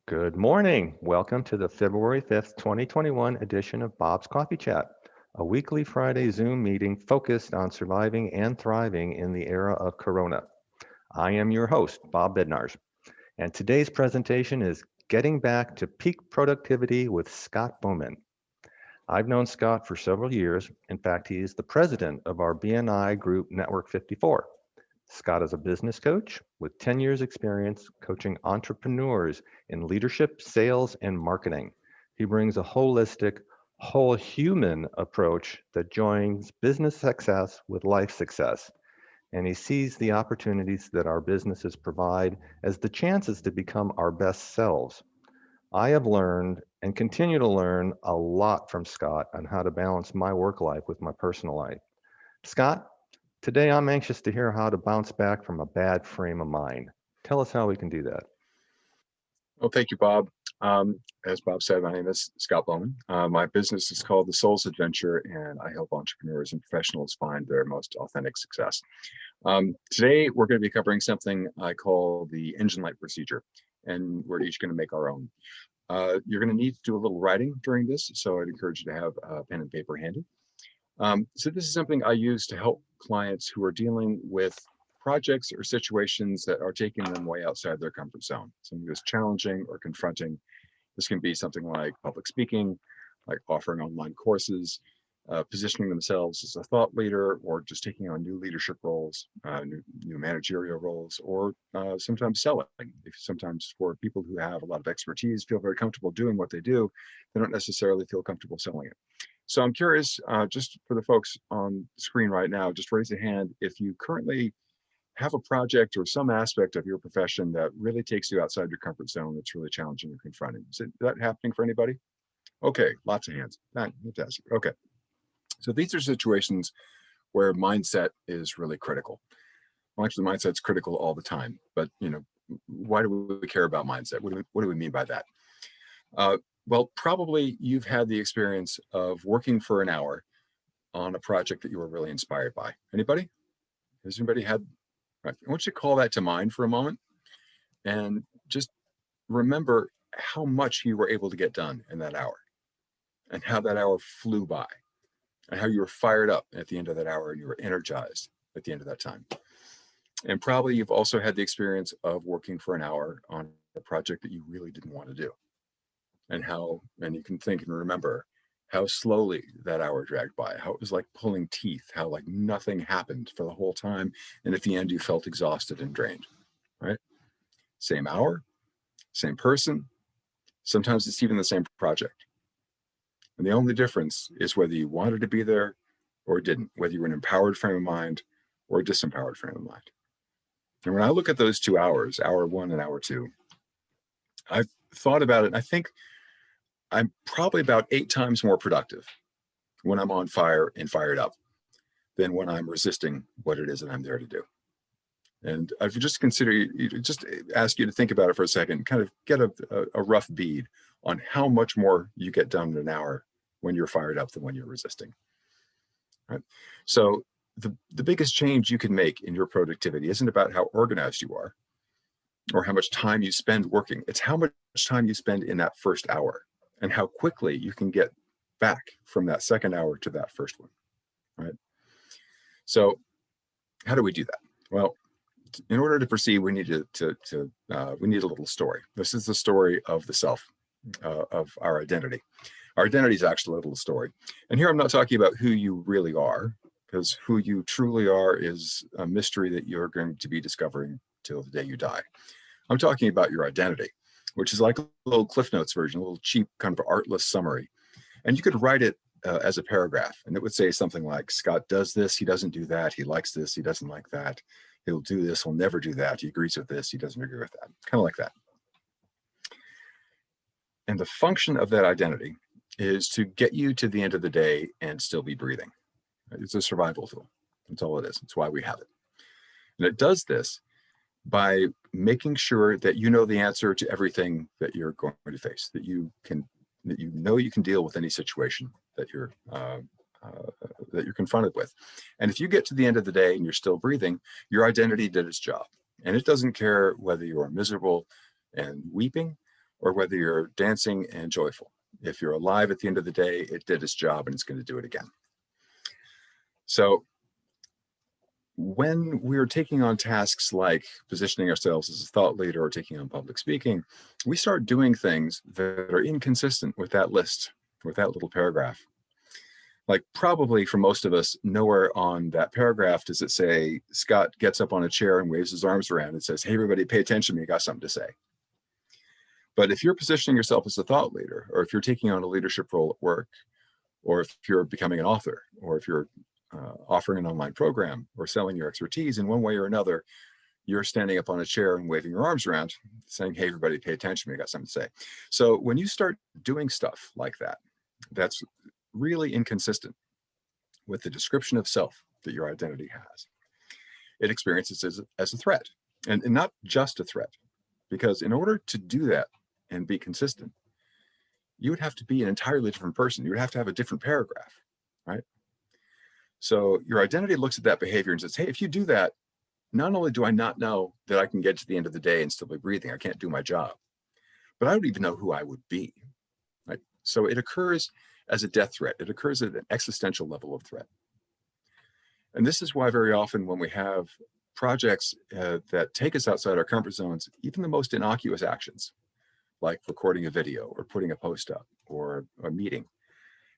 Good morning. Welcome to the February 5th, 2021 edition of Bob's Coffee Chat, a weekly Friday Zoom meeting focused on surviving and thriving in the era of Corona. I am your host, Bob Bednarz, and today's presentation is Getting Back to Peak Productivity with Scott Bowman. I've known Scott for several years. In fact, he is the president of our BNI group, Network 54. Scott is a business coach with 10 years experience coaching entrepreneurs in leadership, sales, and marketing. He brings a holistic, whole human approach that joins business success with life success. And he sees the opportunities that our businesses provide as the chances to become our best selves. I have learned and continue to learn a lot from Scott on how to balance my work life with my personal life. Scott, today, I'm anxious to hear how to bounce back from a bad frame of mind. Tell us how we can do that. Well, thank you, Bob. As Bob said, my name is Scott Bowman. My business is called The Souls Adventure, and I help entrepreneurs and professionals find their most authentic success. Today, we're going to be covering something I call the engine light procedure, and we're each going to make our own. You're going to need to do a little writing during this, so I'd encourage you to have a pen and paper handy. So this is something I use to help clients who are dealing with projects or situations that are taking them way outside their comfort zone. Something that's challenging or confronting. This can be something like public speaking, like offering online courses, positioning themselves as a thought leader, or just taking on new leadership roles, new managerial roles, or sometimes selling. Sometimes for people who have a lot of expertise, feel very comfortable doing what they do, they don't necessarily feel comfortable selling it. So I'm curious, just for the folks on the screen right now, just raise a hand if you currently have a project or some aspect of your profession that really takes you outside your comfort zone that's really challenging or confronting. Is that happening for anybody? Okay, lots of hands. Fantastic. Okay. So these are situations where mindset is really critical. Well, actually, mindset's critical all the time, but why do we care about mindset? What do we mean by that? Well, probably you've had the experience of working for an hour on a project that you were really inspired by. Anybody? Has anybody had? Right. I want you to call that to mind for a moment and just remember how much you were able to get done in that hour and how that hour flew by and how you were fired up at the end of that hour and you were energized at the end of that time. And probably you've also had the experience of working for an hour on a project that you really didn't want to do. And you can think and remember how slowly that hour dragged by, how it was like pulling teeth, how like nothing happened for the whole time. And at the end, you felt exhausted and drained, right? Same hour, same person. Sometimes it's even the same project. And the only difference is whether you wanted to be there or didn't, whether you were an empowered frame of mind or a disempowered frame of mind. And when I look at those 2 hours, hour one and hour two, I've thought about it. And I think I'm probably about 8 times more productive when I'm on fire and fired up than when I'm resisting what it is that I'm there to do. And I would just just ask you to think about it for a second, kind of get a rough bead on how much more you get done in an hour when you're fired up than when you're resisting. Right? So the biggest change you can make in your productivity isn't about how organized you are or how much time you spend working. It's how much time you spend in that first hour and how quickly you can get back from that second hour to that first one, right? So how do we do that? Well, in order to proceed, we need we need a little story. This is the story of the self, of our identity. Our identity is actually a little story. And here I'm not talking about who you really are, because who you truly are is a mystery that you're going to be discovering till the day you die. I'm talking about your identity, which is like a little Cliff Notes version, a little cheap kind of artless summary. And you could write it as a paragraph, and it would say something like, Scott does this, he doesn't do that, he likes this, he doesn't like that, he'll do this, he'll never do that, he agrees with this, he doesn't agree with that, kind of like that. And the function of that identity is to get you to the end of the day and still be breathing. It's a survival tool. That's all it is. It's why we have it. And it does this by making sure that you know the answer to everything that you're going to face, that you know you can deal with any situation that you're confronted with. And if you get to the end of the day and you're still breathing, your identity did its job. And it doesn't care whether you're miserable and weeping or whether you're dancing and joyful. If you're alive at the end of the day, it did its job and it's going to do it again. So when we're taking on tasks like positioning ourselves as a thought leader or taking on public speaking, we start doing things that are inconsistent with that list, with that little paragraph. Like probably for most of us, nowhere on that paragraph does it say, Scott gets up on a chair and waves his arms around and says, hey, everybody, pay attention to me, I got something to say. But if you're positioning yourself as a thought leader, or if you're taking on a leadership role at work, or if you're becoming an author, or if you're offering an online program or selling your expertise in one way or another, you're standing up on a chair and waving your arms around saying, hey, everybody, pay attention to me, I got something to say. So when you start doing stuff like that, that's really inconsistent with the description of self that your identity has. It experiences as a threat, and not just a threat, because in order to do that and be consistent, you would have to be an entirely different person. You would have to have a different paragraph, right? So your identity looks at that behavior and says, hey, if you do that, not only do I not know that I can get to the end of the day and still be breathing, I can't do my job, but I don't even know who I would be, right? So it occurs as a death threat. It occurs at an existential level of threat. And this is why very often when we have projects that take us outside our comfort zones, even the most innocuous actions, like recording a video or putting a post up or a meeting,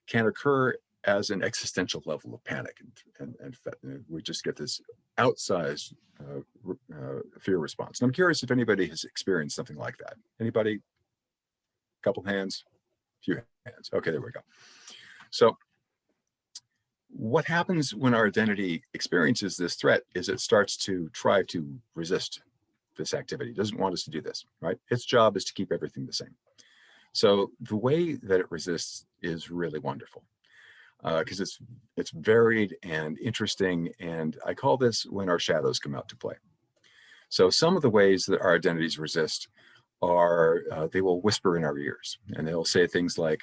can occur as an existential level of panic. And we just get this outsized fear response. And I'm curious if anybody has experienced something like that. Anybody? Couple hands? Few hands. Okay, there we go. So what happens when our identity experiences this threat is it starts to try to resist this activity. It doesn't want us to do this, right? Its job is to keep everything the same. So the way that it resists is really wonderful because it's varied and interesting. And I call this when our shadows come out to play. So some of the ways that our identities resist are they will whisper in our ears and they'll say things like,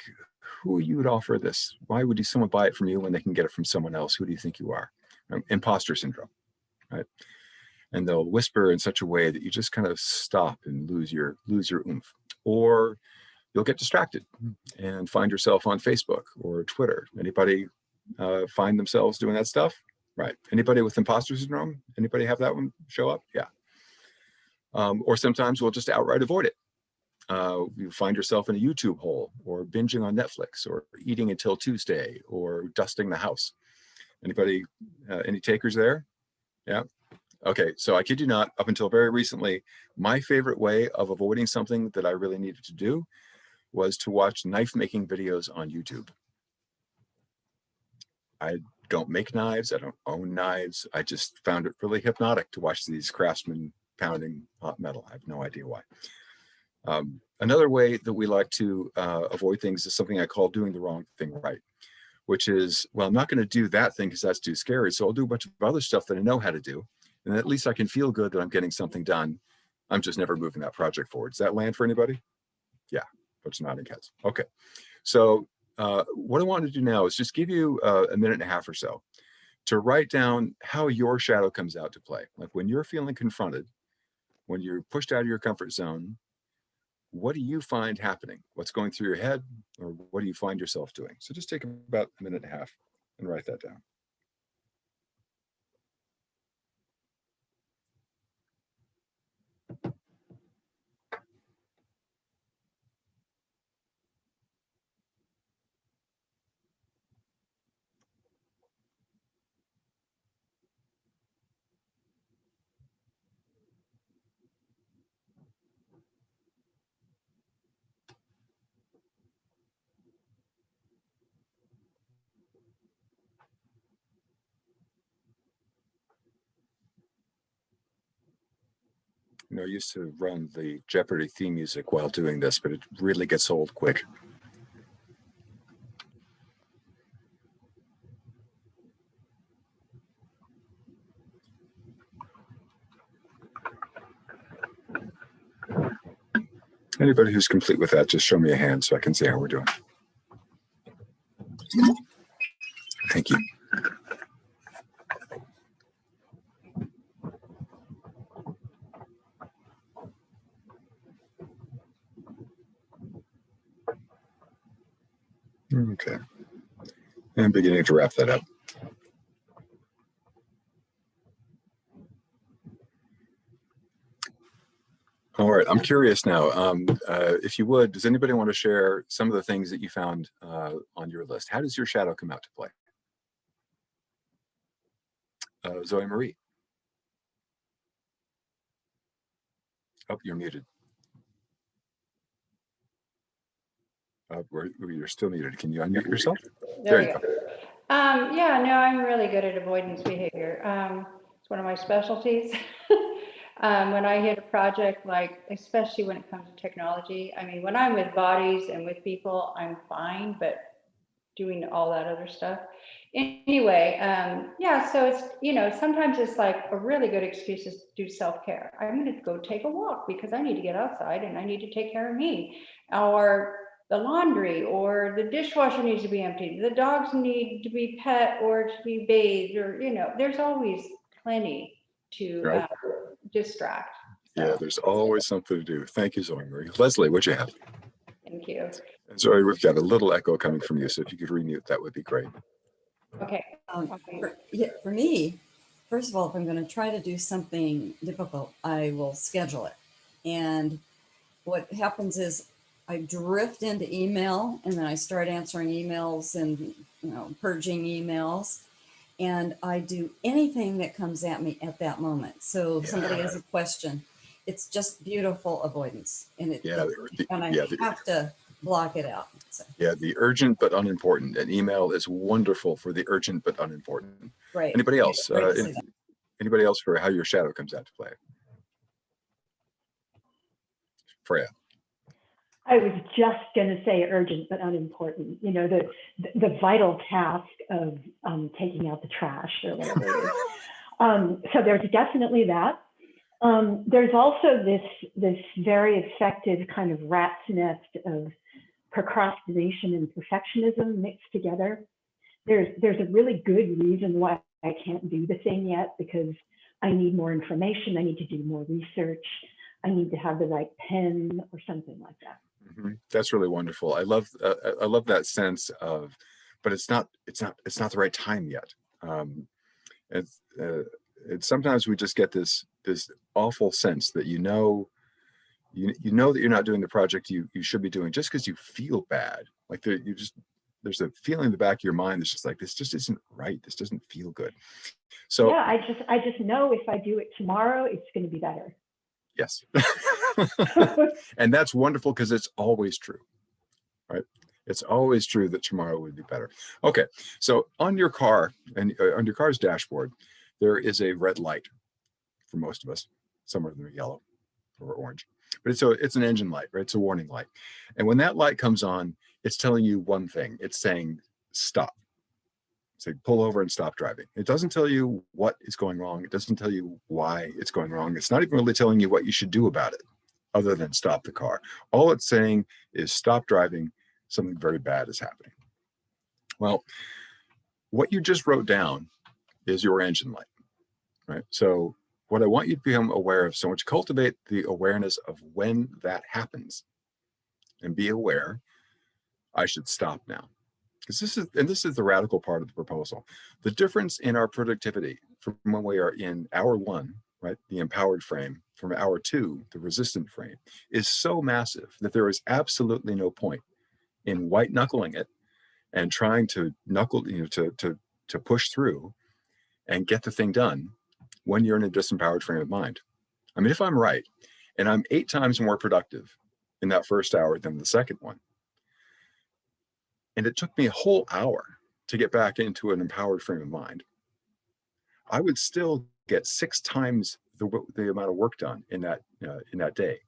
who you would offer this? Why would someone buy it from you when they can get it from someone else? Who do you think you are? Imposter syndrome, right? And they'll whisper in such a way that you just kind of stop and lose your oomph. Or you'll get distracted and find yourself on Facebook or Twitter. Anybody find themselves doing that stuff? Right. Anybody with imposter syndrome? Anybody have that one show up? Yeah. Or sometimes we'll just outright avoid it. You find yourself in a YouTube hole or binging on Netflix or eating until Tuesday or dusting the house. Anybody, any takers there? Yeah. Okay, so I kid you not, up until very recently, my favorite way of avoiding something that I really needed to do was to watch knife making videos on YouTube. I don't make knives, I don't own knives. I just found it really hypnotic to watch these craftsmen pounding hot metal. I have no idea why. Another way that we like to avoid things is something I call doing the wrong thing right, which is, well, I'm not going to do that thing because that's too scary. So I'll do a bunch of other stuff that I know how to do. And at least I can feel good that I'm getting something done. I'm just never moving that project forward. Does that land for anybody? Yeah, bunch of nodding heads. Okay, so what I want to do now is just give you a minute and a half or so to write down how your shadow comes out to play. Like when you're feeling confronted, when you're pushed out of your comfort zone, what do you find happening? What's going through your head, or what do you find yourself doing? So just take about a minute and a half and write that down. You know, I used to run the Jeopardy theme music while doing this, but it really gets old quick. Anybody who's complete with that, just show me a hand so I can see how we're doing. Thank you. Okay. And beginning to wrap that up. All right, I'm curious now. If you would, does anybody want to share some of the things that you found on your list? How does your shadow come out to play? Zoe Marie. Oh, you're muted. You're still muted. Can you unmute yourself? There you go. Yeah, no, I'm really good at avoidance behavior. It's one of my specialties. When I hit a project, like, especially when it comes to technology, I mean, when I'm with bodies and with people, I'm fine, but doing all that other stuff. Anyway, yeah, so it's, you know, sometimes it's like a really good excuse to do self-care. I'm going to go take a walk because I need to get outside and I need to take care of me. Or the laundry, or the dishwasher needs to be emptied. The dogs need to be pet or to be bathed, or, you know, there's always plenty to distract. So. Yeah, there's always something to do. Thank you, Zoe Marie. Leslie, what'd you have? Thank you. Sorry, we've got a little echo coming from you, so if you could remute, that would be great. Okay. For me, first of all, if I'm going to try to do something difficult, I will schedule it. And what happens is I drift into email, and then I start answering emails and, you know, purging emails. And I do anything that comes at me at that moment. So if somebody has a question, it's just beautiful avoidance. And I have to block it out. So. Yeah, the urgent but unimportant. An email is wonderful for the urgent but unimportant. Right. Anybody else? Anybody else for how your shadow comes out to play? Freya. I was just going to say urgent but unimportant. You know, the vital task of taking out the trash or whatever it is. So there's definitely that. There's also this very effective kind of rat's nest of procrastination and perfectionism mixed together. There's a really good reason why I can't do the thing yet, because I need more information. I need to do more research. I need to have the right pen or something like that. Mm-hmm. That's really wonderful. I love that sense of, but it's not the right time yet. Sometimes we just get this awful sense that you know that you're not doing the project you should be doing just because you feel bad. Like there's a feeling in the back of your mind that's just like, this just isn't right. This doesn't feel good. So yeah, I just know if I do it tomorrow, it's going to be better. Yes. And that's wonderful because it's always true, right? It's always true that tomorrow would be better. Okay, so on your car and on your car's dashboard, there is a red light for most of us. Some of them are yellow or orange, but it's an engine light, right? It's a warning light. And when that light comes on, it's telling you one thing. It's saying stop. Say pull over and stop driving. It doesn't tell you what is going wrong. It doesn't tell you why it's going wrong. It's not even really telling you what you should do about it, other than stop the car. All it's saying is stop driving. Something very bad is happening. Well, what you just wrote down is your engine light, right? So what I want you to become aware of, so once you cultivate the awareness of when that happens and be aware, I should stop now. Because this is the radical part of the proposal. The difference in our productivity from when we are in hour one, right, the empowered frame, from hour two, the resistant frame, is so massive that there is absolutely no point in white knuckling it and trying to to push through and get the thing done when you're in a disempowered frame of mind. I mean, if I'm right, and I'm 8 times more productive in that first hour than the second one, and it took me a whole hour to get back into an empowered frame of mind, I would still get 6 times the amount of work done in that day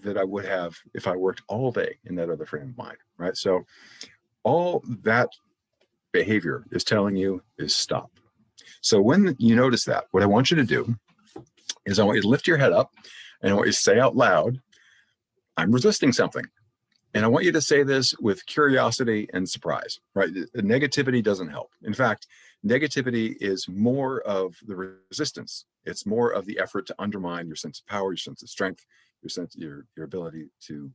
that I would have if I worked all day in that other frame of mind, right? So all that behavior is telling you is stop. So when you notice that, what I want you to do is I want you to lift your head up and I want you to say out loud, I'm resisting something. And I want you to say this with curiosity and surprise, right? Negativity doesn't help. In fact, negativity is more of the resistance. It's more of the effort to undermine your sense of power, your sense of strength, your ability to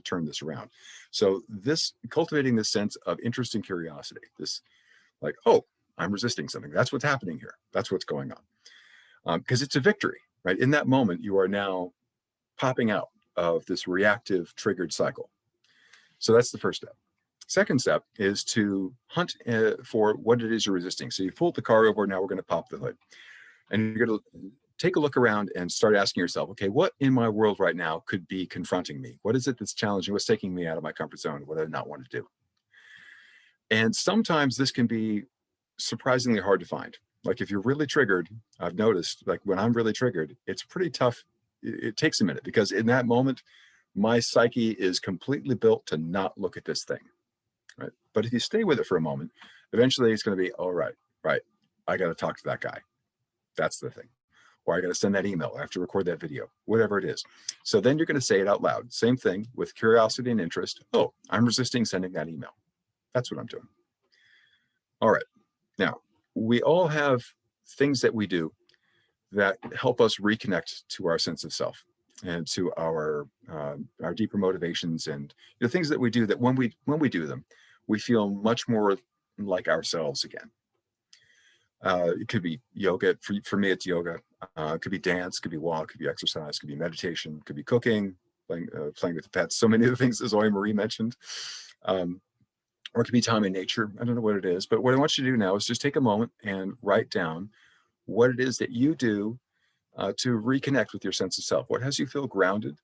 turn this around. So this cultivating this sense of interest and curiosity, this like, oh, I'm resisting something. That's what's happening here. That's what's going on. Because it's a victory, right? In that moment, you are now popping out of this reactive triggered cycle. So that's the first step. Second step is to hunt for what it is you're resisting. So you pulled the car over, now we're going to pop the hood. And you're going to take a look around and start asking yourself, okay, what in my world right now could be confronting me? What is it that's challenging? What's taking me out of my comfort zone? What do I not want to do? And sometimes this can be surprisingly hard to find. Like if you're really triggered, I've noticed, like when I'm really triggered, it's pretty tough. It takes a minute because in that moment, my psyche is completely built to not look at this thing, right? But if you stay with it for a moment, eventually it's going to be, all right, I got to talk to that guy. That's the thing. Or I got to send that email. I have to record that video, whatever it is. So then you're going to say it out loud. Same thing with curiosity and interest. Oh, I'm resisting sending that email. That's what I'm doing. All right. Now, we all have things that we do that help us reconnect to our sense of self and to our deeper motivations and things that we do that when we do them, we feel much more like ourselves again. It could be yoga. For me, it's yoga. It could be dance, could be walk, could be exercise, could be meditation, could be cooking, playing with the pets. So many of the things as Zoe Marie mentioned. Or it could be time in nature. I don't know what it is, but what I want you to do now is just take a moment and write down what it is that you do to reconnect with your sense of self. What has you feel grounded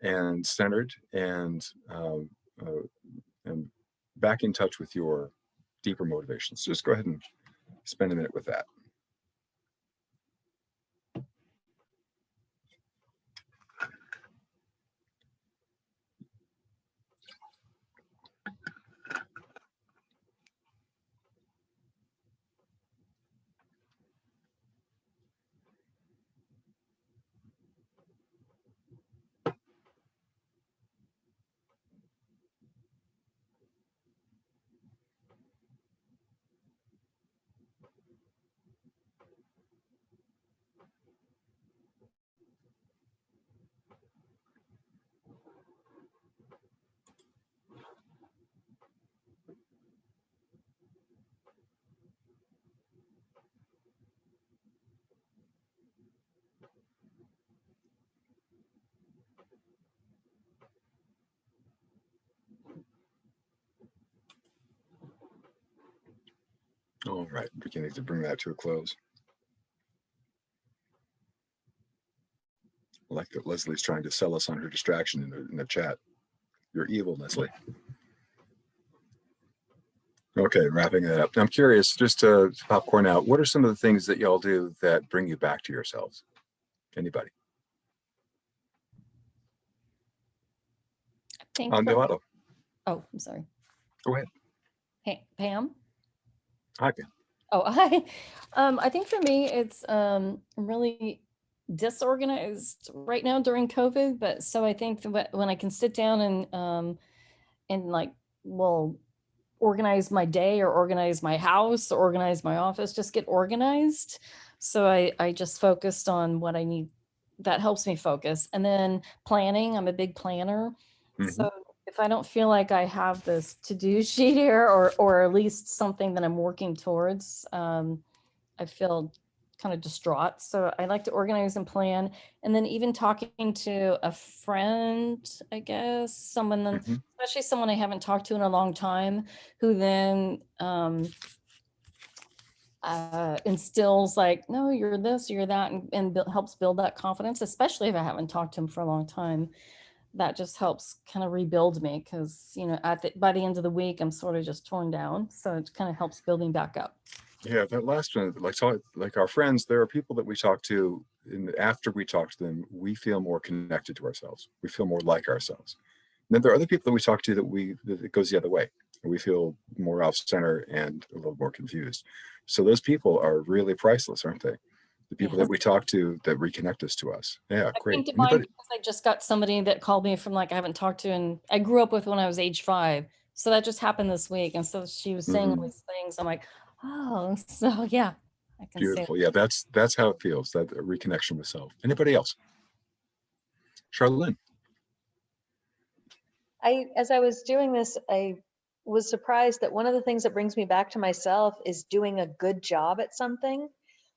and centered and back in touch with your deeper motivations. So just go ahead and spend a minute with that. All right, beginning to bring that to a close. I like that Leslie's trying to sell us on her distraction in the chat. You're evil, Leslie. Okay, wrapping that up. I'm curious, just to popcorn out, what are some of the things that y'all do that bring you back to yourselves? Anybody? On the auto. Oh, I'm sorry. Go ahead. Hey, Pam. Hi, Pam. Oh, hi. I think for me, it's really disorganized right now during COVID. But so I think that when I can sit down and like, well, organize my day or organize my house, or organize my office, just get organized. So I just focused on what I need. That helps me focus. And then planning, I'm a big planner. Mhm. So if I don't feel like I have this to-do sheet here, or at least something that I'm working towards, I feel kind of distraught. So I like to organize and plan. And then even talking to a friend, I guess, someone, Mhm. especially someone I haven't talked to in a long time, who then instills like, no, you're this, you're that, and helps build that confidence, especially if I haven't talked to him for a long time. That just helps kind of rebuild me, because by the end of the week I'm sort of just torn down, so it kind of helps building back up. Yeah, that last one, like our friends, there are people that we talk to, and after we talk to them, we feel more connected to ourselves. We feel more like ourselves. And then there are other people that we talk to that it goes the other way. We feel more off center and a little more confused. So those people are really priceless, aren't they? The people that we talk to that reconnect us to us. Yeah, I great. came to mind because I just got somebody that called me from like I haven't talked to, and I grew up with when I was age 5. So that just happened this week. And so she was saying all these things. I'm like, oh, so yeah, I can Beautiful. Yeah, that's how it feels, that reconnection with self. Anybody else? Charlene. As I was doing this, I was surprised that one of the things that brings me back to myself is doing a good job at something,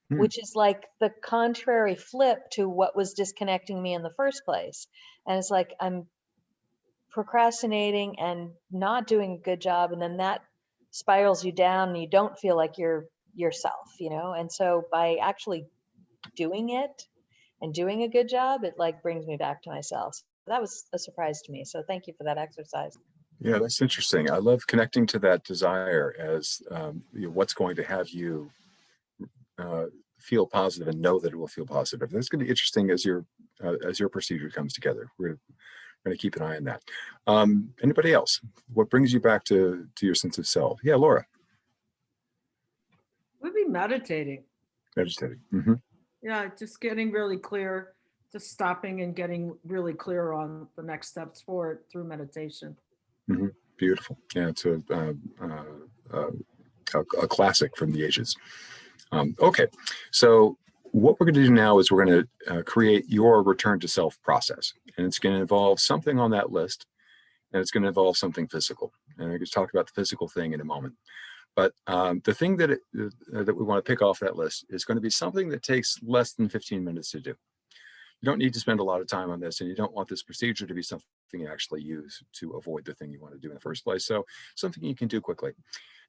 which is like the contrary flip to what was disconnecting me in the first place. And it's like I'm procrastinating and not doing a good job, and then that spirals you down and you don't feel like you're yourself, you know? And so by actually doing it and doing a good job, it like brings me back to myself. So that was a surprise to me. So thank you for that exercise. Yeah, that's interesting. I love connecting to that desire as what's going to have you feel positive and know that it will feel positive. That's going to be interesting as your procedure comes together. We're going to keep an eye on that. Anybody else? What brings you back to your sense of self? Yeah, Laura. Would be meditating. Meditating. Mm-hmm. Yeah, just getting really clear, just stopping and getting really clear on the next steps forward through meditation. Mm-hmm. Beautiful. Yeah, it's a classic from the ages. Okay, so what we're going to do now is we're going to create your return to self process, and it's going to involve something on that list, and it's going to involve something physical. And I'm going to talk about the physical thing in a moment. But the thing that we want to pick off that list is going to be something that takes less than 15 minutes to do. You don't need to spend a lot of time on this, and you don't want this procedure to be something you actually use to avoid the thing you want to do in the first place. So something you can do quickly.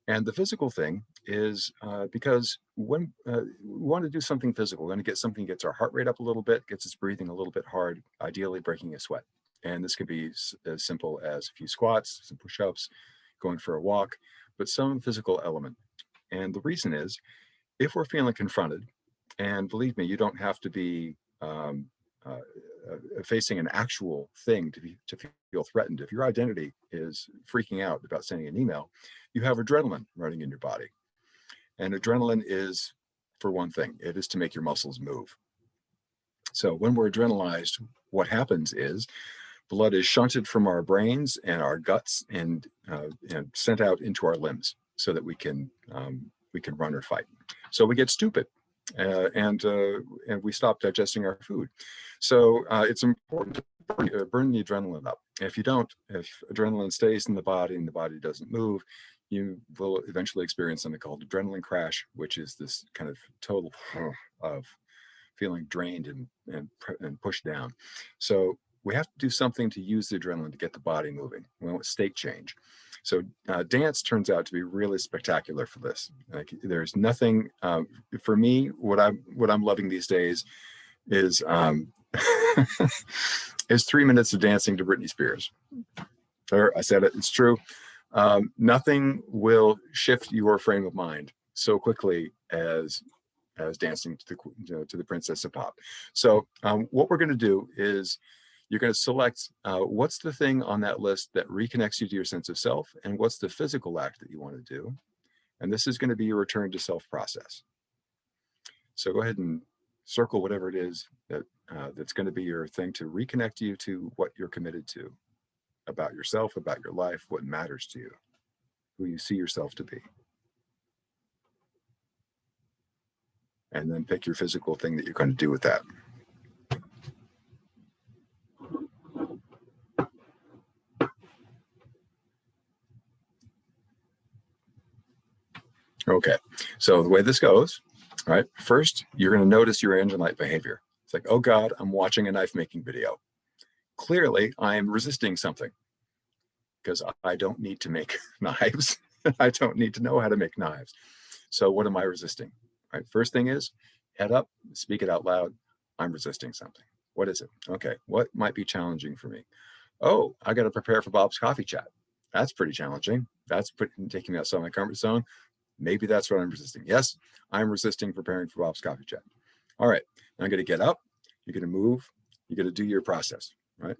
And the physical thing is because when we want to do something physical, we're going to get something that gets our heart rate up a little bit, gets us breathing a little bit hard, ideally breaking a sweat. And this could be as simple as a few squats, some push-ups, going for a walk, but some physical element. And the reason is, if we're feeling confronted, and believe me, you don't have to be facing an actual thing to feel threatened. If your identity is freaking out about sending an email, you have adrenaline running in your body. And adrenaline is, for one thing, it is to make your muscles move. So when we're adrenalized, what happens is blood is shunted from our brains and our guts and sent out into our limbs so that we can run or fight. So we get stupid. And we stop digesting our food. So it's important to burn the adrenaline up. If you don't, if adrenaline stays in the body and the body doesn't move, you will eventually experience something called adrenaline crash, which is this kind of total of feeling drained and pushed down. So we have to do something to use the adrenaline to get the body moving. We want state change. So dance turns out to be really spectacular for this. Like, there's nothing for me. What I'm loving these days is is 3 minutes of dancing to Britney Spears. There, I said it. It's true. Nothing will shift your frame of mind so quickly as dancing to the Princess of Pop. So what we're going to do is, you're going to select what's the thing on that list that reconnects you to your sense of self, and what's the physical act that you want to do. And this is going to be your return to self process. So go ahead and circle whatever it is that's going to be your thing to reconnect you to what you're committed to about yourself, about your life, what matters to you, who you see yourself to be. And then pick your physical thing that you're going to do with that. Okay, so the way this goes, all right, first, you're going to notice your engine light behavior. It's like, oh God, I'm watching a knife making video. Clearly, I am resisting something because I don't need to make knives. I don't need to know how to make knives. So what am I resisting? All right, first thing is, head up, speak it out loud. I'm resisting something. What is it? Okay, what might be challenging for me? Oh, I got to prepare for Bob's coffee chat. That's pretty challenging. That's taking me outside my comfort zone. Maybe that's what I'm resisting. Yes, I'm resisting preparing for Bob's coffee chat. All right, I'm going to get up. You're going to move. You're going to do your process, right?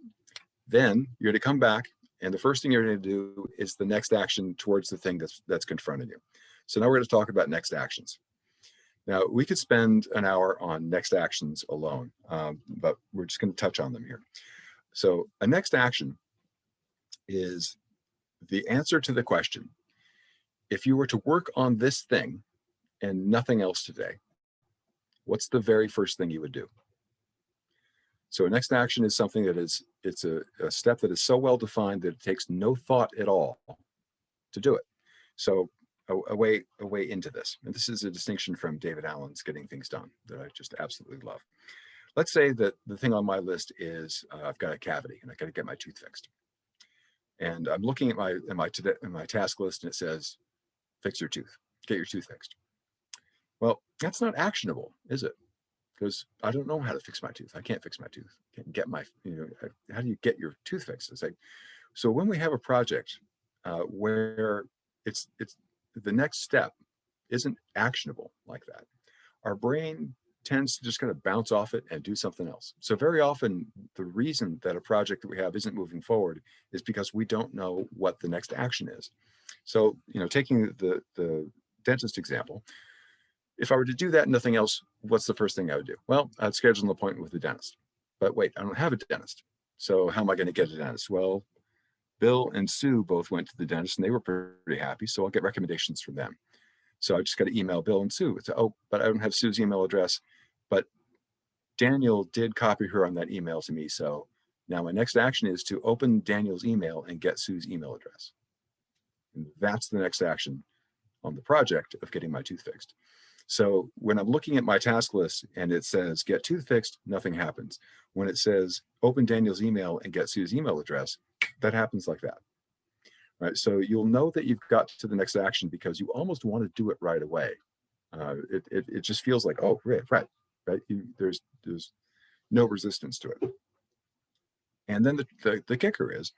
Then you're going to come back, and the first thing you're going to do is the next action towards the thing that's confronting you. So now we're going to talk about next actions. Now, we could spend an hour on next actions alone, but we're just going to touch on them here. So a next action is the answer to the question, if you were to work on this thing and nothing else today, what's the very first thing you would do? So a next action is something that it's a step that is so well defined that it takes no thought at all to do it. So a way into this, and this is a distinction from David Allen's Getting Things Done that I just absolutely love. Let's say that the thing on my list is I've got a cavity and I got to get my tooth fixed. And I'm looking at my task list and it says, fix your tooth, get your tooth fixed. Well, that's not actionable, is it? Because I don't know how to fix my tooth. I can't fix my tooth. Can't get my, how do you get your tooth fixed? It's like, so when we have a project where it's the next step isn't actionable like that, our brain tends to just kind of bounce off it and do something else. So very often the reason that a project that we have isn't moving forward is because we don't know what the next action is. So, taking the dentist example, if I were to do that and nothing else, what's the first thing I would do? Well, I'd schedule an appointment with the dentist. But wait, I don't have a dentist. So how am I going to get a dentist? Well, Bill and Sue both went to the dentist and they were pretty happy. So I'll get recommendations from them. So I just got to email Bill and Sue. It's, oh, but I don't have Sue's email address. But Daniel did copy her on that email to me. So now my next action is to open Daniel's email and get Sue's email address. And that's the next action on the project of getting my tooth fixed. So when I'm looking at my task list and it says get tooth fixed, nothing happens. When it says open Daniel's email and get Sue's email address, that happens like that. Right. So you'll know that you've got to the next action because you almost want to do it right away. It just feels like, oh, right. There's no resistance to it. And then the kicker is,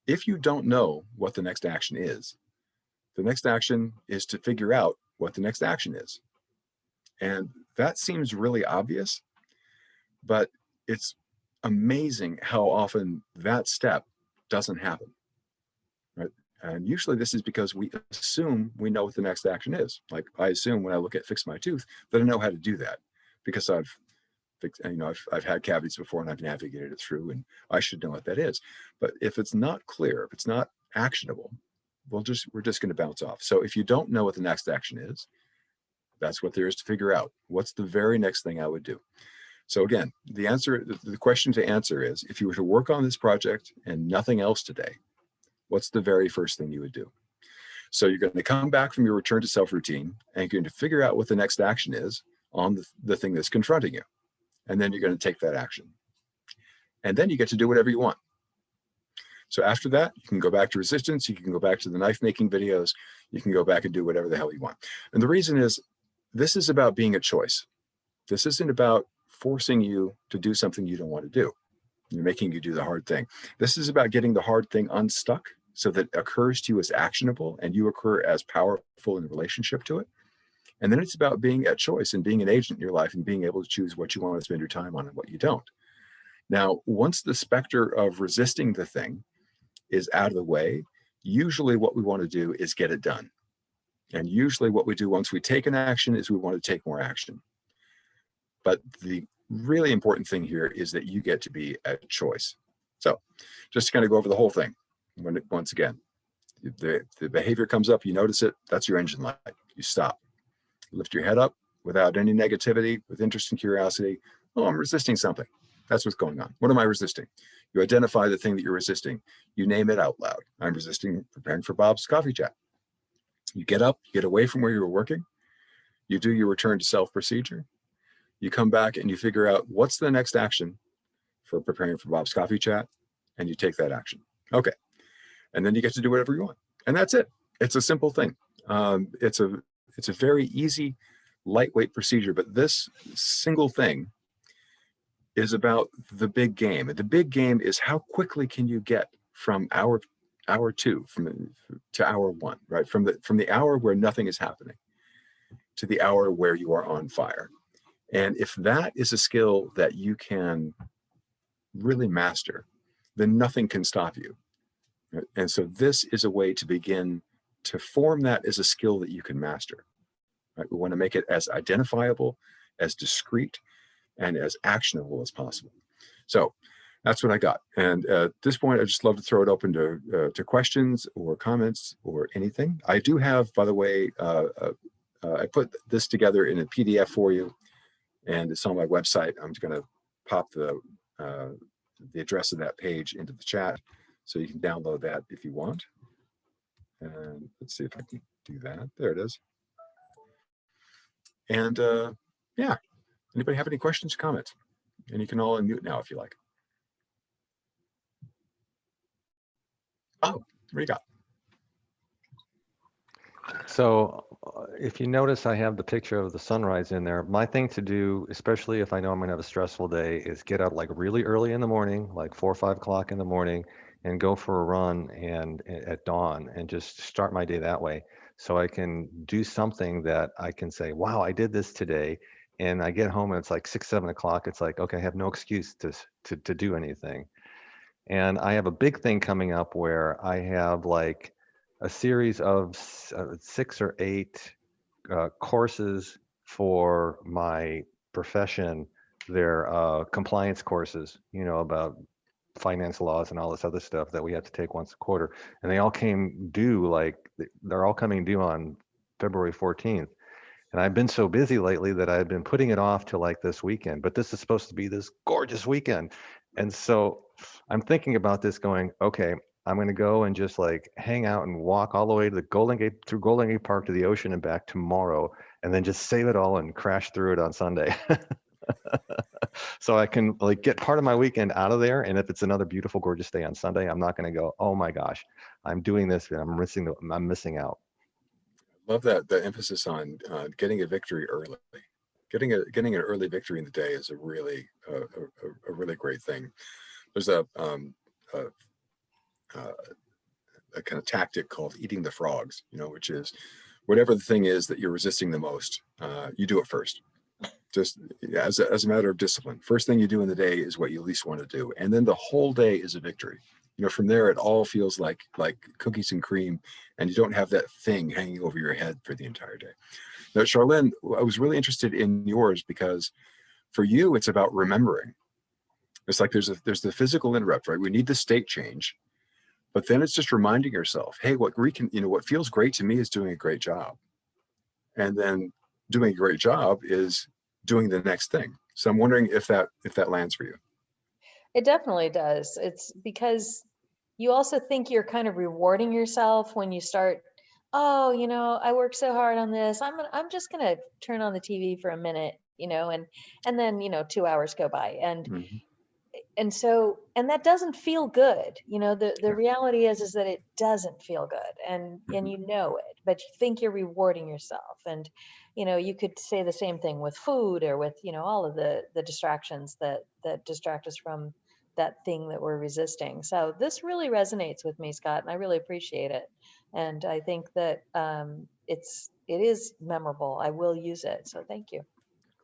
if you don't know what the next action is, the next action is to figure out what the next action is. And that seems really obvious, but it's amazing how often that step doesn't happen, right? And usually this is because we assume we know what the next action is. Like I assume when I look at fix my tooth that I know how to do that because I've had cavities before and I've navigated it through and I should know what that is. But if it's not clear, if it's not actionable, we're just going to bounce off. So if you don't know what the next action is, that's what there is to figure out. What's the very next thing I would do? So again, the question to answer is, if you were to work on this project and nothing else today, what's the very first thing you would do? So you're going to come back from your return to self routine and you're going to figure out what the next action is on the thing that's confronting you. And then you're going to take that action. And then you get to do whatever you want. So after that, you can go back to resistance. You can go back to the knife making videos. You can go back and do whatever the hell you want. And the reason is, this is about being a choice. This isn't about forcing you to do something you don't want to do. You're making you do the hard thing. This is about getting the hard thing unstuck so that it occurs to you as actionable and you occur as powerful in relationship to it. And then it's about being at choice and being an agent in your life and being able to choose what you want to spend your time on and what you don't. Now, once the specter of resisting the thing is out of the way, usually what we want to do is get it done. And usually what we do once we take an action is we want to take more action. But the really important thing here is that you get to be at choice. So just to kind of go over the whole thing, once again, the behavior comes up, you notice it, that's your engine light. You stop. Lift your head up without any negativity, with interest and curiosity. Oh, I'm resisting something. That's what's going on. What am I resisting? You identify the thing that you're resisting. You name it out loud. I'm resisting preparing for Bob's coffee chat. You get up, you get away from where you were working. You do your return to self procedure. You come back and you figure out what's the next action for preparing for Bob's coffee chat, and you take that action. Okay. And then you get to do whatever you want. And that's it. It's a simple thing. It's a very easy, lightweight procedure, but this single thing is about the big game. And the big game is how quickly can you get from hour two to hour one, right? From the hour where nothing is happening to the hour where you are on fire. And if that is a skill that you can really master, then nothing can stop you. Right? And so this is a way to begin to form that as a skill that you can master. Right? We want to make it as identifiable, as discrete, and as actionable as possible. So that's what I got. And at this point, I'd just love to throw it open to questions or comments or anything. I do have, by the way, I put this together in a PDF for you, and it's on my website. I'm just going to pop the the address of that page into the chat, so you can download that if you want. And let's see if I can do that. There it is. And yeah, anybody have any questions, comments? And you can all unmute now if you like. Oh, what do you got? So if you notice, I have the picture of the sunrise in there. My thing to do, especially if I know I'm gonna have a stressful day, is get up like really early in the morning, like 4 or 5 o'clock in the morning, and go for a run and at dawn, and just start my day that way. So I can do something that I can say, wow, I did this today. And I get home and it's like 6, 7 o'clock. It's like, okay, I have no excuse to do anything. And I have a big thing coming up where I have like a series of 6 or 8 courses for my profession. They're compliance courses, you know, about finance laws and all this other stuff that we have to take once a quarter. And they all came due, like they're all coming due on February 14th. And I've been so busy lately that I've been putting it off to like this weekend, but this is supposed to be this gorgeous weekend. And so I'm thinking about this going, okay, I'm going to go and just like hang out and walk all the way to the Golden Gate, through Golden Gate Park to the ocean and back tomorrow, and then just save it all and crash through it on Sunday. So I can like get part of my weekend out of there. And if it's another beautiful, gorgeous day on Sunday, I'm not going to go, oh my gosh, I'm doing this and I'm missing out. Love that, the emphasis on getting a victory early. Getting an early victory in the day is a really great thing. There's a kind of tactic called eating the frogs, you know, which is whatever the thing is that you're resisting the most, you do it first. Just as a matter of discipline. First thing you do in the day is what you least want to do, and then the whole day is a victory. You know, from there it all feels like cookies and cream, and you don't have that thing hanging over your head for the entire day. Now, Charlene, I was really interested in yours because for you it's about remembering. It's like there's the physical interrupt, right? We need the state change, but then it's just reminding yourself, hey, what feels great to me is doing a great job, and then doing a great job is doing the next thing. So I'm wondering if that lands for you. It definitely does. It's because you also think you're kind of rewarding yourself when you start, oh, you know, I worked so hard on this. I'm just gonna turn on the TV for a minute, you know, and then, you know, 2 hours go by. And so, and that doesn't feel good. You know, the reality is that it doesn't feel good, and you know it, but you think you're rewarding yourself. And, you know, you could say the same thing with food or with, you know, all of the distractions that distract us from that thing that we're resisting. So this really resonates with me, Scott, and I really appreciate it. And I think that it is memorable. I will use it. So thank you.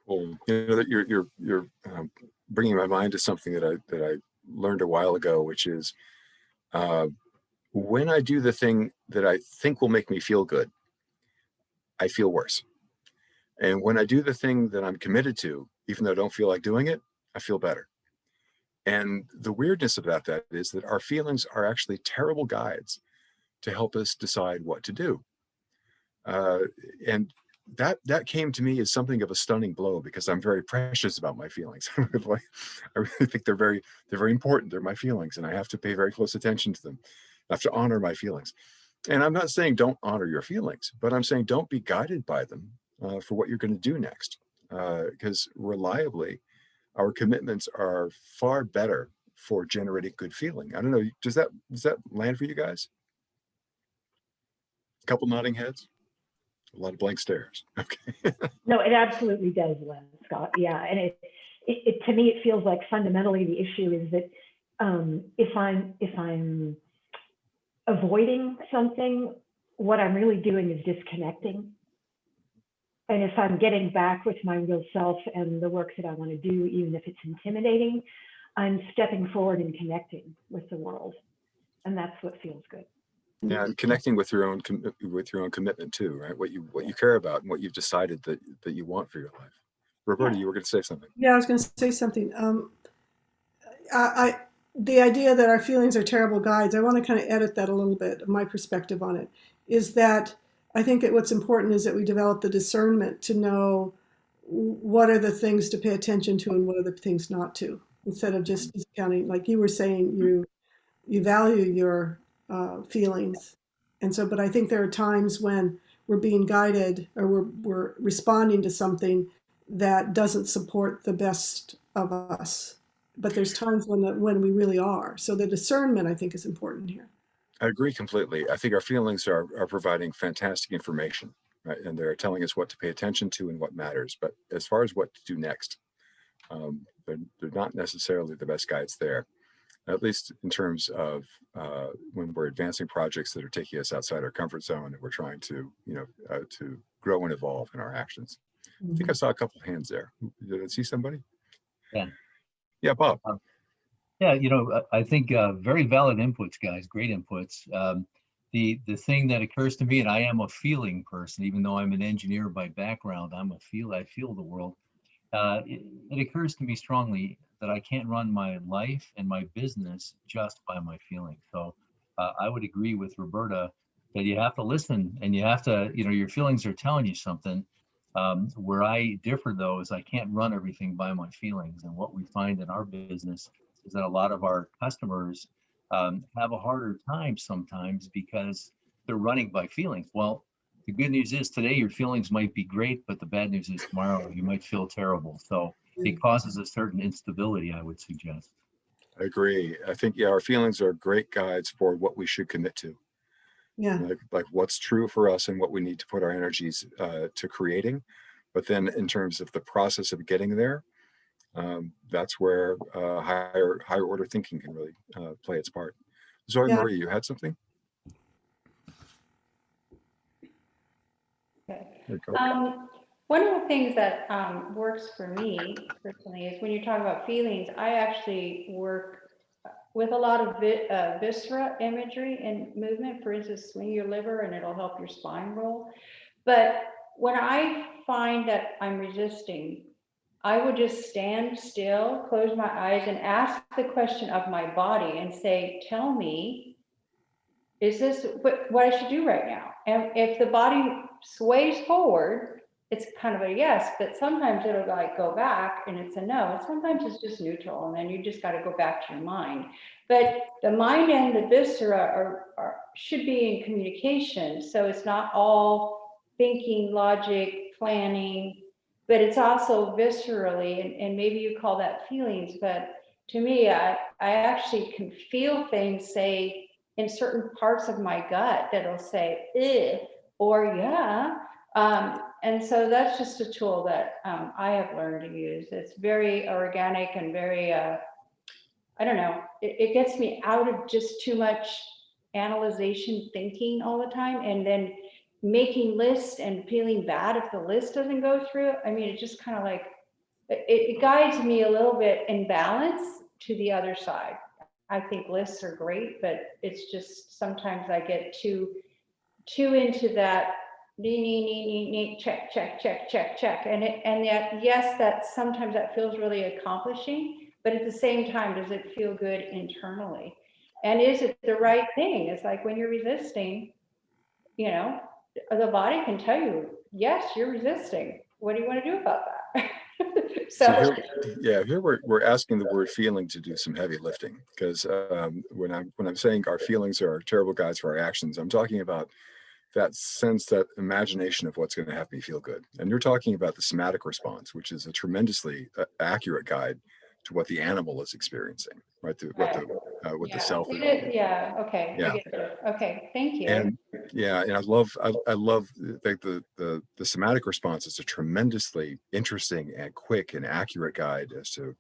Cool. You know, that you're bringing my mind to something that I learned a while ago, which is when I do the thing that I think will make me feel good, I feel worse. And when I do the thing that I'm committed to, even though I don't feel like doing it, I feel better. And the weirdness about that is that our feelings are actually terrible guides to help us decide what to do. And that came to me as something of a stunning blow, because I'm very precious about my feelings. I really think they're very important. They're my feelings, and I have to pay very close attention to them. I have to honor my feelings. And I'm not saying don't honor your feelings, but I'm saying don't be guided by them for what you're going to do next. Because reliably, our commitments are far better for generating good feeling. I don't know. Does that land for you guys? A couple nodding heads. A lot of blank stares. Okay. No, it absolutely does, Lynn, Scott. Yeah, and it to me it feels like fundamentally the issue is that if I'm avoiding something, what I'm really doing is disconnecting. And if I'm getting back with my real self and the work that I want to do, even if it's intimidating, I'm stepping forward and connecting with the world, and that's what feels good. Yeah, and connecting with your own commitment too, right? What you care about and what you've decided that you want for your life. Roberta, you were going to say something. Yeah, I was going to say something. The idea that our feelings are terrible guides, I want to kind of edit that a little bit. My perspective on it is that I think that what's important is that we develop the discernment to know what are the things to pay attention to and what are the things not to. instead of just discounting. Like you were saying, you value your feelings. And so, but I think there are times when we're being guided or we're responding to something that doesn't support the best of us. But there's times when we really are. So the discernment, I think, is important here. I agree completely. I think our feelings are providing fantastic information, right? And they're telling us what to pay attention to and what matters. But as far as what to do next, they're not necessarily the best guides there, at least in terms of when we're advancing projects that are taking us outside our comfort zone and we're trying to, to grow and evolve in our actions. I think I saw a couple of hands there. Did I see somebody? Yeah. Yeah, Bob. Yeah, I think very valid inputs, guys. Great inputs. The thing that occurs to me, and I am a feeling person, even though I'm an engineer by background, I feel the world. It occurs to me strongly that I can't run my life and my business just by my feelings. So I would agree with Roberta that you have to listen and you have to, your feelings are telling you something. Where I differ though is I can't run everything by my feelings. And what we find in our business is that a lot of our customers have a harder time sometimes because they're running by feelings. Well, the good news is today your feelings might be great, but the bad news is tomorrow you might feel terrible. So it causes a certain instability, I would suggest. I agree. I think, yeah, our feelings are great guides for what we should commit to. Yeah. Like what's true for us and what we need to put our energies to creating. But then in terms of the process of getting there, that's where higher order thinking can really play its part. Zoe Yeah. Marie, you had something? Okay. There you go. One of the things that works for me personally is when you talk about feelings, I actually work with a lot of viscera imagery and movement. For instance, swing your liver and it'll help your spine roll. But when I find that I'm resisting, I would just stand still, close my eyes, and ask the question of my body and say, tell me, is this what I should do right now? And if the body sways forward, it's kind of a yes, but sometimes it'll like go back and it's a no. And sometimes it's just neutral and then you just got to go back to your mind. But the mind and the viscera should be in communication. So it's not all thinking, logic, planning, but it's also viscerally, and maybe you call that feelings, but to me, I actually can feel things, say, in certain parts of my gut that'll say, eh, or yeah. And so that's just a tool that I have learned to use. It's very organic and very, I don't know, it gets me out of just too much analyzation thinking all the time and then making lists and feeling bad if the list doesn't go through. I mean, it just kind of like, it guides me a little bit in balance to the other side. I think lists are great, but it's just sometimes I get too into that check, check, check, check, check. And yet, yes, that sometimes that feels really accomplishing, but at the same time, does it feel good internally? And is it the right thing? It's like when you're resisting, the body can tell you, yes, you're resisting. What do you want to do about that? So here we're asking the word feeling to do some heavy lifting, because when I'm saying our feelings are terrible guides for our actions, I'm talking about that sense, that imagination of what's going to have me feel good. And you're talking about the somatic response, which is a tremendously accurate guide to what the animal is experiencing, right? What the self is. Yeah. Okay. Yeah. I get it. Okay. Thank you. And yeah, and I love the somatic response is a tremendously interesting and quick and accurate guide as to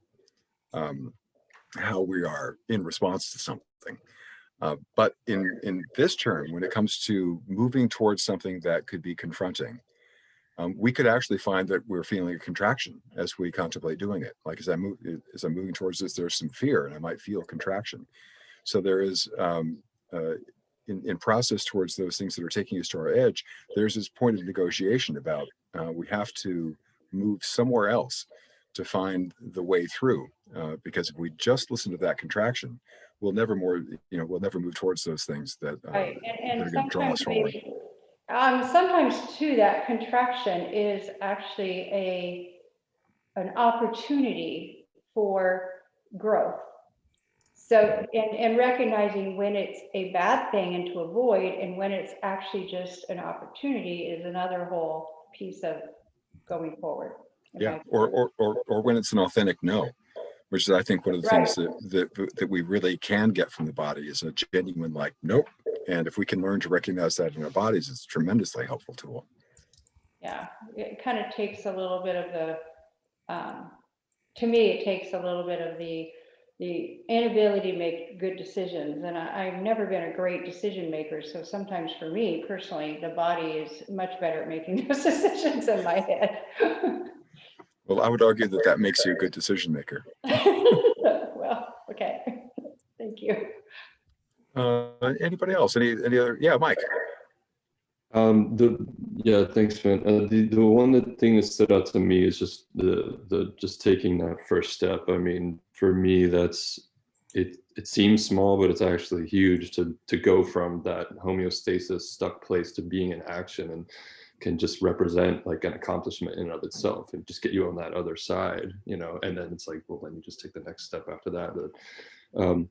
how we are in response to something. But in this term, when it comes to moving towards something that could be confronting, we could actually find that we're feeling a contraction as we contemplate doing it. Like as I'm moving towards this, there's some fear, and I might feel contraction. So there is in process towards those things that are taking us to our edge, there's this point of negotiation about we have to move somewhere else to find the way through. Because if we just listen to that contraction, we'll never move towards those things that, Right. that are And going to draw us forward. sometimes too, that contraction is actually an opportunity for growth. So, and recognizing when it's a bad thing and to avoid, and when it's actually just an opportunity is another whole piece of going forward. Yeah, or when it's an authentic no, which is, I think, one of the things that we really can get from the body is a genuine, like, nope. And if we can learn to recognize that in our bodies, it's a tremendously helpful tool. Yeah, it kind of takes a little bit of the, to me, it takes a little bit of the inability to make good decisions. And I've never been a great decision maker. So sometimes for me personally, the body is much better at making those decisions in my head. Well, I would argue that that makes you a good decision maker. Well, okay. Thank you. Anybody else? Any other? Yeah, Mike. Yeah, thanks, man. The one thing that stood out to me is just the just taking that first step. I mean, for me, it seems small, but it's actually huge to go from that homeostasis stuck place to being in action, and can just represent like an accomplishment in and of itself and just get you on that other side, you know. And then it's like, well, then you just take the next step after that.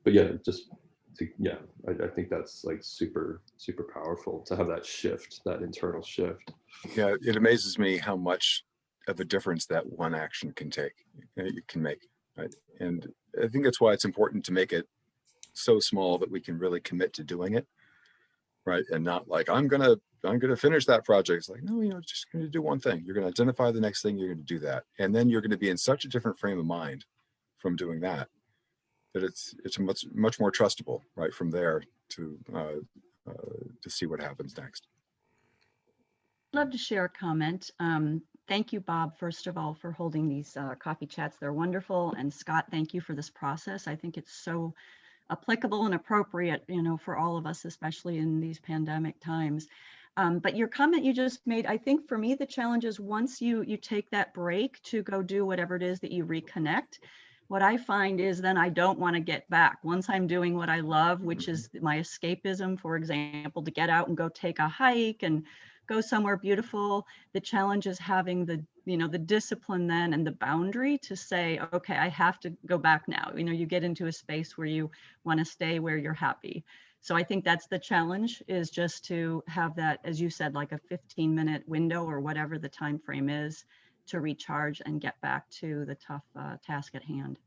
But yeah, I think that's like super powerful to have that shift, that internal shift. Yeah, it amazes me how much of a difference that one action can make, right? And I think that's why it's important to make it so small that we can really commit to doing it, right? And not like, I'm gonna finish that project. It's like, no, just gonna do one thing. You're gonna identify the next thing, you're gonna do that, and then you're gonna be in such a different frame of mind from doing that, that it's much more trustable, right, from there to see what happens next. I'd love to share a comment. Thank you, Bob, first of all, for holding these coffee chats. They're wonderful. And Scott, thank you for this process. I think it's so applicable and appropriate, for all of us, especially in these pandemic times. But your comment you just made, I think for me, the challenge is once you take that break to go do whatever it is that you reconnect, what I find is then I don't want to get back. Once I'm doing what I love, which is my escapism, for example, to get out and go take a hike and go somewhere beautiful. The challenge is having the discipline then and the boundary to say, okay, I have to go back now. You get into a space where you want to stay where you're happy. So I think that's the challenge, is just to have that, as you said, like a 15-minute window or whatever the time frame is, to recharge and get back to the tough task at hand.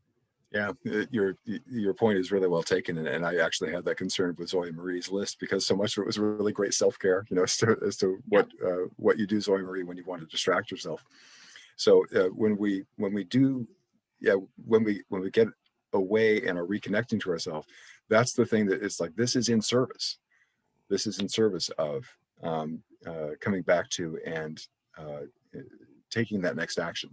Yeah, your point is really well taken, and I actually had that concern with Zoe Marie's list, because so much of it was really great self-care, as to what you do, Zoe Marie, when you want to distract yourself. So when we get away and are reconnecting to ourselves, that's the thing that it's like, this is in service. This is in service of coming back to and taking that next action,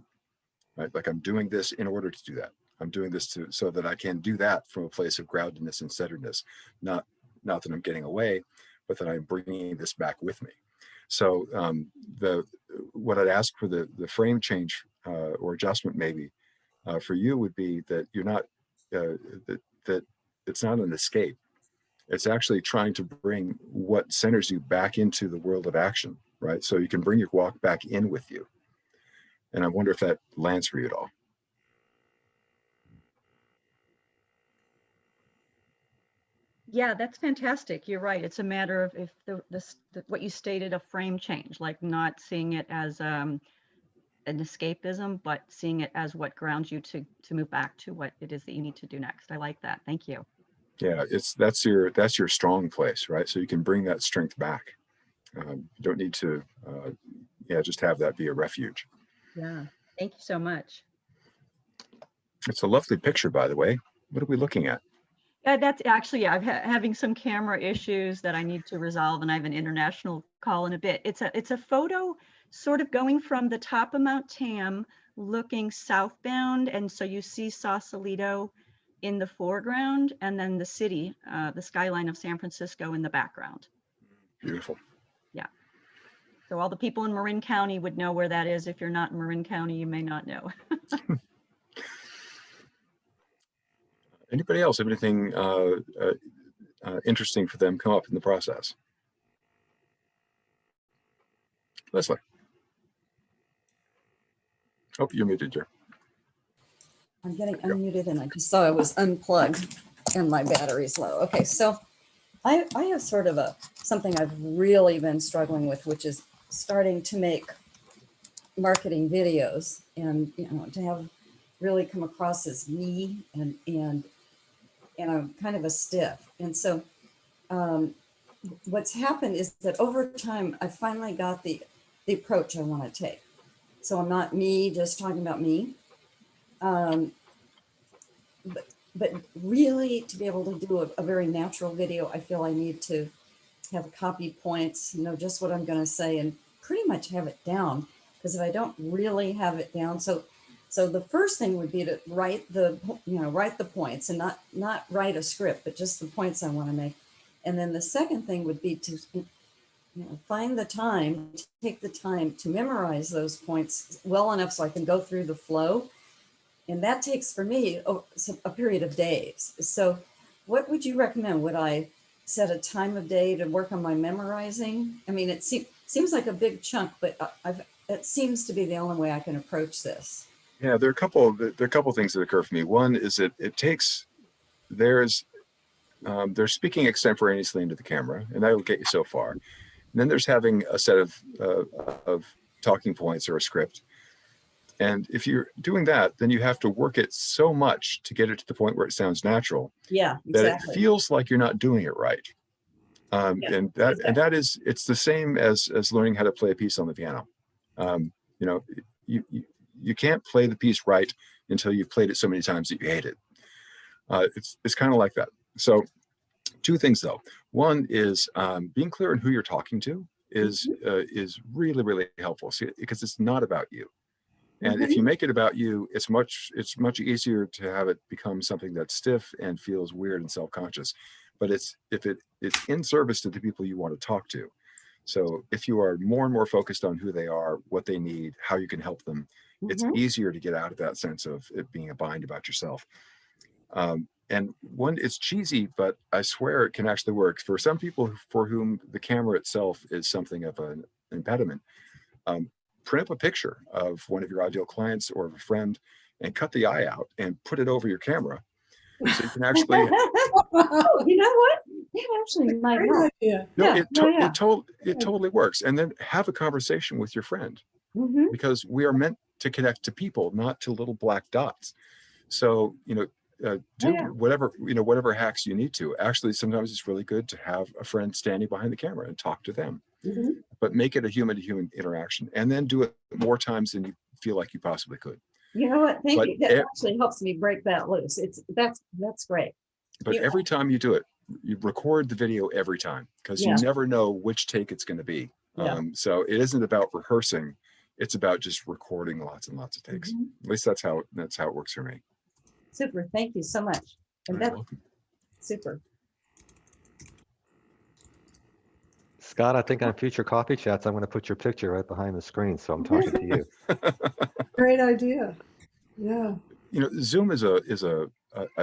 right? Like, I'm doing this in order to do that. I'm doing this so that I can do that from a place of groundedness and centeredness, not that I'm getting away, but that I'm bringing this back with me. So what I'd ask for the frame change or adjustment maybe for you would be that you're not that it's not an escape. It's actually trying to bring what centers you back into the world of action, right? So you can bring your walk back in with you. And I wonder if that lands for you at all. Yeah, that's fantastic. You're right. It's a matter of if what you stated, a frame change, like not seeing it as an escapism, but seeing it as what grounds you to move back to what it is that you need to do next. I like that. Thank you. Yeah, that's your strong place, right? So you can bring that strength back. You don't need to, just have that be a refuge. Yeah, thank you so much. It's a lovely picture, by the way. What are we looking at? That's actually, I'm having some camera issues that I need to resolve, and I have an international call in a bit. It's a photo sort of going from the top of Mount Tam looking southbound, and so you see Sausalito in the foreground, and then the city, the skyline of San Francisco in the background. Beautiful. Yeah. So all the people in Marin County would know where that is. If you're not in Marin County, you may not know. Anybody else have anything interesting for them come up in the process? Leslie. Oh, you're muted, Jer. I'm getting unmuted and I just saw I was unplugged and my battery's low. Okay, so I have sort of something I've really been struggling with, which is starting to make marketing videos and, you know, to have really come across as me and I'm kind of a stiff. And so what's happened is that over time, I finally got the approach I want to take. So I'm not me just talking about me. But really to be able to do a very natural video, I feel I need to have copy points, know just what I'm going to say and pretty much have it down. Because if I don't really have it down, so the first thing would be to write the points and not write a script, but just the points I want to make. And then the second thing would be to find the time, take the time to memorize those points well enough so I can go through the flow. And that takes for me a period of days. So what would you recommend? Would I set a time of day to work on my memorizing? I mean, it seems like a big chunk, but it seems to be the only way I can approach this. Yeah, there are a couple things that occur for me. One is that they're speaking extemporaneously into the camera, and that will get you so far. And then there's having a set of talking points or a script. And if you're doing that, then you have to work it so much to get it to the point where it sounds natural. Yeah, exactly. That it feels like you're not doing it right. Yeah, and that is, it's the same as learning how to play a piece on the piano. You know, you can't play the piece right until you've played it so many times that you hate it. It's kind of like that. So two things though. One is being clear on who you're talking to is really, really helpful, because it's not about you. And if you make it about you, it's much easier to have it become something that's stiff and feels weird and self-conscious. But it's in service to the people you want to talk to. So if you are more and more focused on who they are, what they need, how you can help them, it's easier to get out of that sense of it being a bind about yourself. And it's cheesy, but I swear it can actually work. For some people for whom the camera itself is something of an impediment, print up a picture of one of your ideal clients or of a friend and cut the eye out and put it over your camera. So you can actually. Oh, you know what? It actually might help. No, it totally works. And then have a conversation with your friend, because we are meant to connect to people, not to little black dots. So, do whatever hacks you need to. Actually, sometimes it's really good to have a friend standing behind the camera and talk to them. But make it a human-to-human interaction, and then do it more times than you feel like you possibly could. You know what? Thank you. That actually helps me break that loose. That's great. But every time you do it, you record the video every time, because you never know which take it's going to be. So it isn't about rehearsing; it's about just recording lots and lots of takes. At least that's how it works for me. Super. Thank you so much. And that's super. Scott, I think on future coffee chats, I'm going to put your picture right behind the screen, so I'm talking to you. Great idea. Yeah. Zoom is a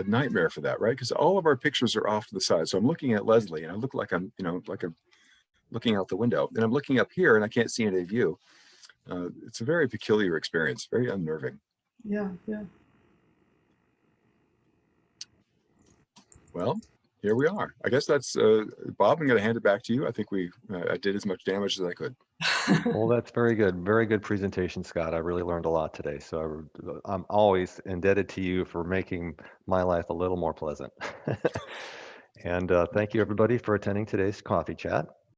nightmare for that, right? Because all of our pictures are off to the side. So I'm looking at Leslie, and I look like I'm looking out the window, and I'm looking up here, and I can't see any of you. It's a very peculiar experience, very unnerving. Yeah. Well, here we are. I guess that's Bob. I'm going to hand it back to you. I think I did as much damage as I could. Well, that's very good. Very good presentation, Scott. I really learned a lot today. So I'm always indebted to you for making my life a little more pleasant. And thank you, everybody, for attending today's coffee chat.